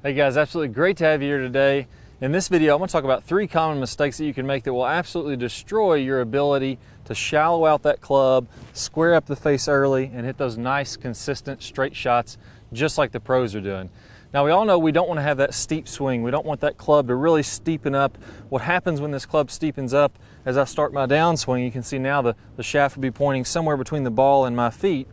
Hey guys, absolutely great to have you here today. In this video, I'm going to talk about 3 common mistakes that you can make that will absolutely destroy your ability to shallow out that club, square up the face early, and hit those nice, consistent, straight shots just like the pros are doing. Now, we all know we don't want to have that steep swing. We don't want that club to really steepen up. What happens when this club steepens up, as I start my downswing, you can see now the shaft will be pointing somewhere between the ball and my feet.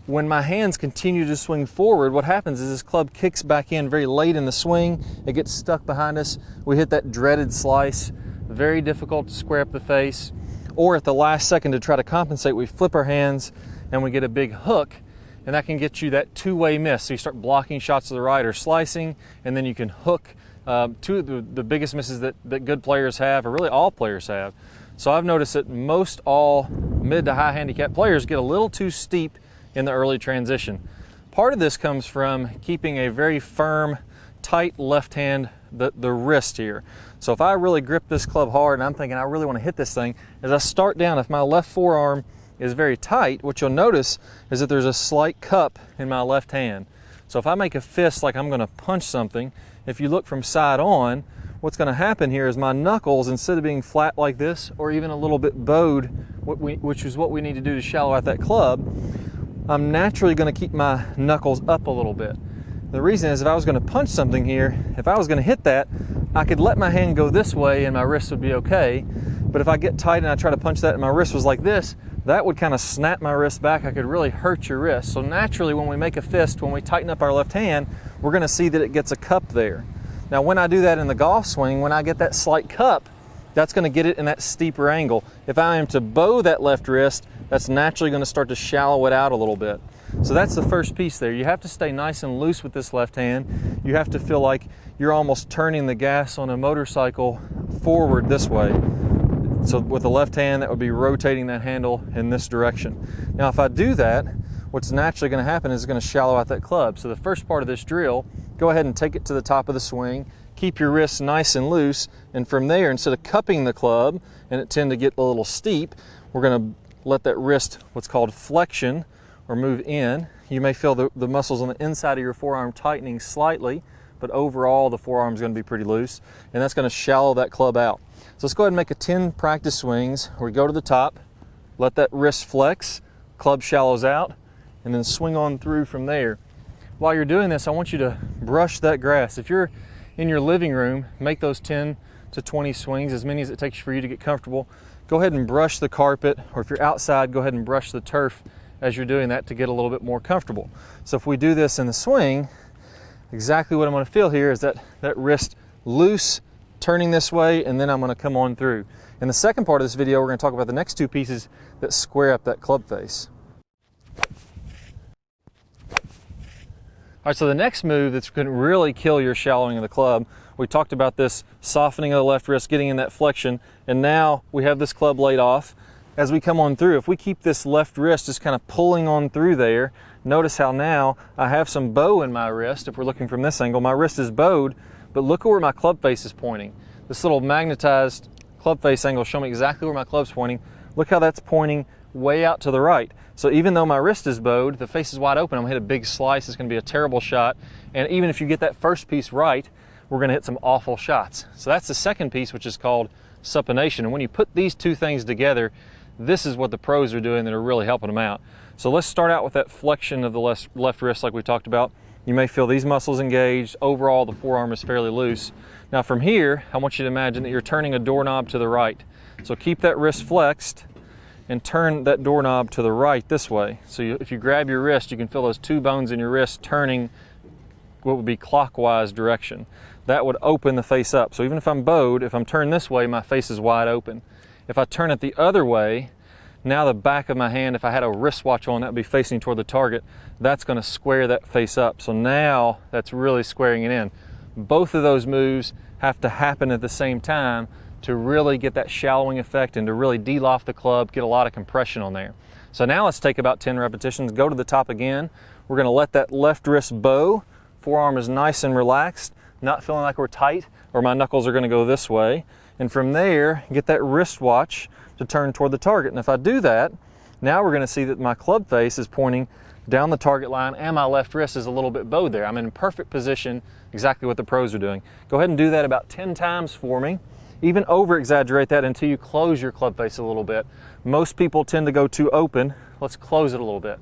When my hands continue to swing forward, what happens is this club kicks back in very late in the swing. It gets stuck behind us. We hit that dreaded slice. Very difficult to square up the face. Or at the last second to try to compensate, we flip our hands and we get a big hook, and that can get you that two-way miss. So you start blocking shots to the right or slicing, and then you can hook. Two of the biggest misses that good players have, or really all players have. So I've noticed that most all mid to high handicap players get a little too steep in the early transition. Part of this comes from keeping a very firm, tight left hand, the wrist here. So if I really grip this club hard and I'm thinking I really want to hit this thing, as I start down, if my left forearm is very tight, what you'll notice is that there's a slight cup in my left hand. So if I make a fist like I'm going to punch something, if you look from side on, what's going to happen here is my knuckles, instead of being flat like this or even a little bit bowed, which is what we need to do to shallow out that club, I'm naturally going to keep my knuckles up a little bit. The reason is if I was going to punch something here, if I was going to hit that, I could let my hand go this way and my wrist would be okay. But if I get tight and I try to punch that and my wrist was like this, that would kind of snap my wrist back. I could really hurt your wrist. So naturally, when we make a fist, when we tighten up our left hand, we're going to see that it gets a cup there. Now, when I do that in the golf swing, when I get that slight cup, that's going to get it in that steeper angle. If I am to bow that left wrist, that's naturally going to start to shallow it out a little bit. So that's the first piece there. You have to stay nice and loose with this left hand. You have to feel like you're almost turning the gas on a motorcycle forward this way. So with the left hand, that would be rotating that handle in this direction. Now, if I do that, what's naturally going to happen is it's going to shallow out that club. So the first part of this drill, go ahead and take it to the top of the swing. Keep your wrists nice and loose, and from there, instead of cupping the club and it tend to get a little steep, we're going to let that wrist, what's called flexion, or move in. You may feel the muscles on the inside of your forearm tightening slightly, but overall the forearm is going to be pretty loose, and that's going to shallow that club out. So let's go ahead and make a 10 practice swings where we go to the top, let that wrist flex, club shallows out, and then swing on through from there. While you're doing this, I want you to brush that grass. If you're in your living room, make those 10 to 20 swings, as many as it takes for you to get comfortable. Go ahead and brush the carpet, or if you're outside, go ahead and brush the turf as you're doing that to get a little bit more comfortable. So if we do this in the swing, exactly what I'm going to feel here is that wrist loose, turning this way, and then I'm going to come on through. In the second part of this video, we're going to talk about the next 2 pieces that square up that club face. All right, so the next move that's going to really kill your shallowing of the club, we talked about this softening of the left wrist, getting in that flexion, and now we have this club laid off. As we come on through, if we keep this left wrist just kind of pulling on through there, notice how now I have some bow in my wrist. If we're looking from this angle, my wrist is bowed, but look at where my club face is pointing. This little magnetized club face angle shows me exactly where my club's pointing. Look how that's pointing way out to the right. So even though my wrist is bowed, the face is wide open, I'm gonna hit a big slice. It's gonna be a terrible shot. And even if you get that first piece right, we're gonna hit some awful shots. So that's the second piece, which is called supination. And when you put these 2 things together, this is what the pros are doing that are really helping them out. So let's start out with that flexion of the left wrist like we talked about. You may feel these muscles engaged. Overall, the forearm is fairly loose. Now from here, I want you to imagine that you're turning a doorknob to the right. So keep that wrist flexed and turn that doorknob to the right this way. So if you grab your wrist, you can feel those 2 bones in your wrist turning what would be clockwise direction. That would open the face up. So even if I'm bowed, if I'm turned this way, my face is wide open. If I turn it the other way, now the back of my hand, if I had a wristwatch on, that would be facing toward the target. That's going to square that face up. So now that's really squaring it in. Both of those moves have to happen at the same time to really get that shallowing effect and to really de-loft the club, get a lot of compression on there. So now let's take about 10 repetitions, go to the top again. We're going to let that left wrist bow. Forearm is nice and relaxed, not feeling like we're tight or my knuckles are going to go this way. And from there, get that wristwatch to turn toward the target. And if I do that, now we're going to see that my club face is pointing down the target line, and my left wrist is a little bit bowed there. I'm in perfect position, exactly what the pros are doing. Go ahead and do that about 10 times for me. Even over exaggerate that until you close your club face a little bit. Most people tend to go too open. Let's close it a little bit.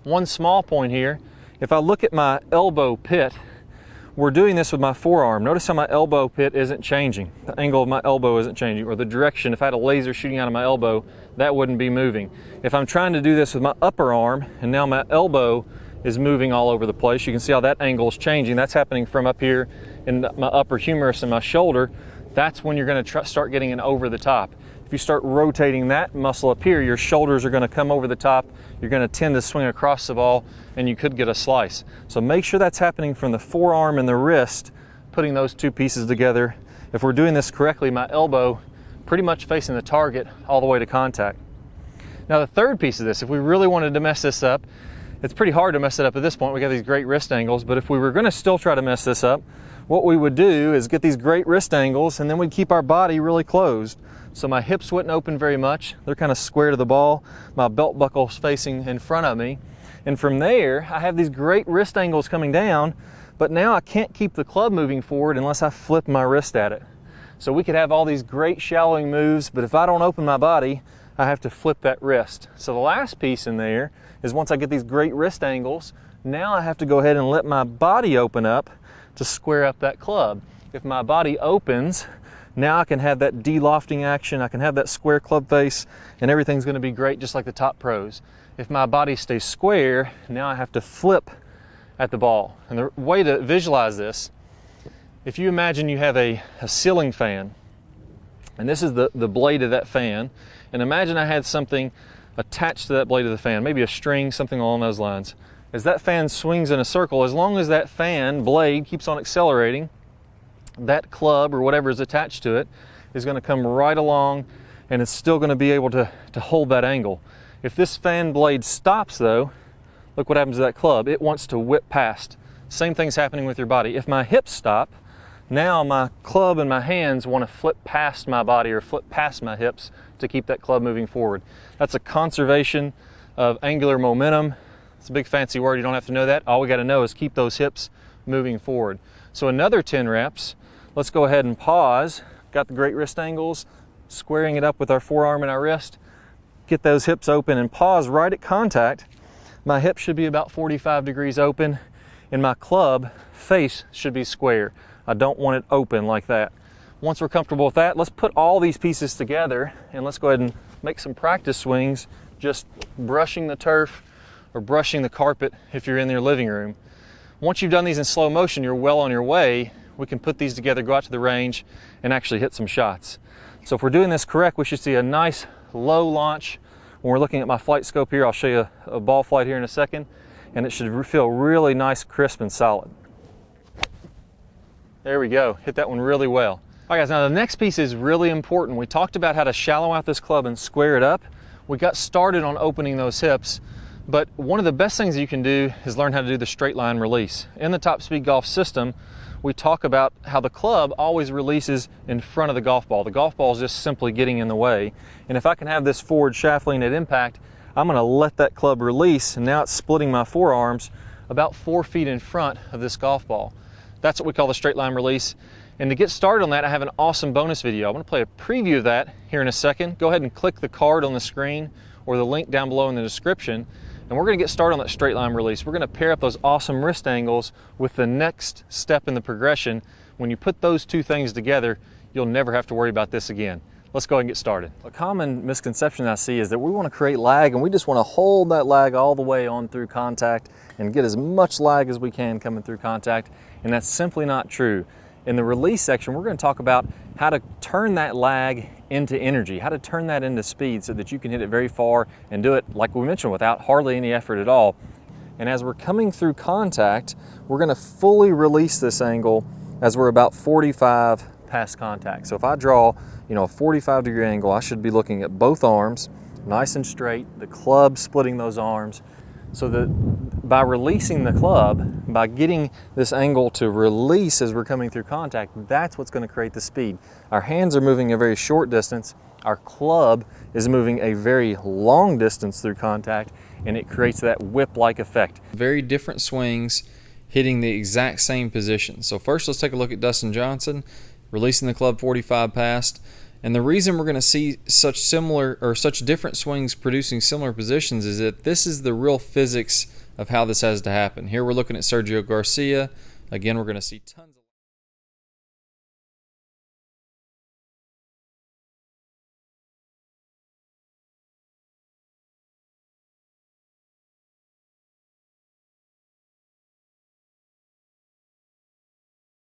One small point here, if I look at my elbow pit, we're doing this with my forearm. Notice how my elbow pit isn't changing. The angle of my elbow isn't changing, or the direction. If I had a laser shooting out of my elbow, that wouldn't be moving. If I'm trying to do this with my upper arm, and now my elbow is moving all over the place, you can see how that angle is changing. That's happening from up here in my upper humerus and my shoulder. That's when you're going to start getting an over the top. If you start rotating that muscle up here, your shoulders are going to come over the top. You're going to tend to swing across the ball, and you could get a slice. So make sure that's happening from the forearm and the wrist, putting those two pieces together. If we're doing this correctly, my elbow pretty much facing the target all the way to contact. Now the third piece of this, if we really wanted to mess this up, it's pretty hard to mess it up at this point. We got these great wrist angles, but if we were going to still try to mess this up, what we would do is get these great wrist angles, and then we'd keep our body really closed. So my hips wouldn't open very much. They're kind of square to the ball. My belt buckle's facing in front of me. And from there, I have these great wrist angles coming down, but now I can't keep the club moving forward unless I flip my wrist at it. So we could have all these great shallowing moves, but if I don't open my body, I have to flip that wrist. So the last piece in there is once I get these great wrist angles, now I have to go ahead and let my body open up to square up that club. If my body opens, now I can have that de-lofting action, I can have that square club face, and everything's going to be great just like the top pros. If my body stays square, now I have to flip at the ball. And the way to visualize this, if you imagine you have a ceiling fan, and this is the blade of that fan, and imagine I had something attached to that blade of the fan, maybe a string, something along those lines. As that fan swings in a circle, as long as that fan blade keeps on accelerating, that club or whatever is attached to it is going to come right along, and it's still going to be able to hold that angle. If this fan blade stops though, look what happens to that club. It wants to whip past. Same thing's happening with your body. If my hips stop, now my club and my hands want to flip past my body or flip past my hips to keep that club moving forward. That's a conservation of angular momentum. It's a big fancy word, you don't have to know that. All we got to know is keep those hips moving forward. So another 10 reps. Let's go ahead and pause. Got the great wrist angles, squaring it up with our forearm and our wrist. Get those hips open and pause right at contact. My hip should be about 45 degrees open, and my club face should be square. I don't want it open like that. Once we're comfortable with that, let's put all these pieces together, and let's go ahead and make some practice swings, just brushing the turf or brushing the carpet if you're in your living room. Once you've done these in slow motion, you're well on your way. We can put these together, go out to the range, and actually hit some shots. So if we're doing this correct, we should see a nice low launch. When we're looking at my flight scope here, I'll show you a ball flight here in a second, and it should feel really nice, crisp, and solid. There we go, hit that one really well. All right guys, now the next piece is really important. We talked about how to shallow out this club and square it up. We got started on opening those hips, but one of the best things you can do is learn how to do the straight line release. In the Top Speed Golf system, we talk about how the club always releases in front of the golf ball. The golf ball is just simply getting in the way. And if I can have this forward shaft lean at impact, I'm going to let that club release, and now it's splitting my forearms about 4 feet in front of this golf ball. That's what we call the straight line release. And to get started on that, I have an awesome bonus video. I'm going to play a preview of that here in a second. Go ahead and click the card on the screen or the link down below in the description. And we're going to get started on that straight line release. We're going to pair up those awesome wrist angles with the next step in the progression. When you put those two things together, you'll never have to worry about this again. Let's go ahead and get started. A common misconception I see is that we want to create lag, and we just want to hold that lag all the way on through contact and get as much lag as we can coming through contact, and that's simply not true. In the release section, we're going to talk about how to turn that lag into energy, how to turn that into speed so that you can hit it very far and do it, like we mentioned, without hardly any effort at all. And as we're coming through contact, we're going to fully release this angle as we're about 45 past contact. So if I draw, a 45-degree angle, I should be looking at both arms, nice and straight, the club splitting those arms, so that by releasing the club, by getting this angle to release as we're coming through contact, that's what's going to create the speed. Our hands are moving a very short distance, our club is moving a very long distance through contact, and it creates that whip-like effect. Very different swings hitting the exact same position. So first let's take a look at Dustin Johnson releasing the club 45 past. And the reason we're going to see such different swings producing similar positions is that this is the real physics of how this has to happen. Here we're looking at Sergio Garcia. Again, we're going to see tons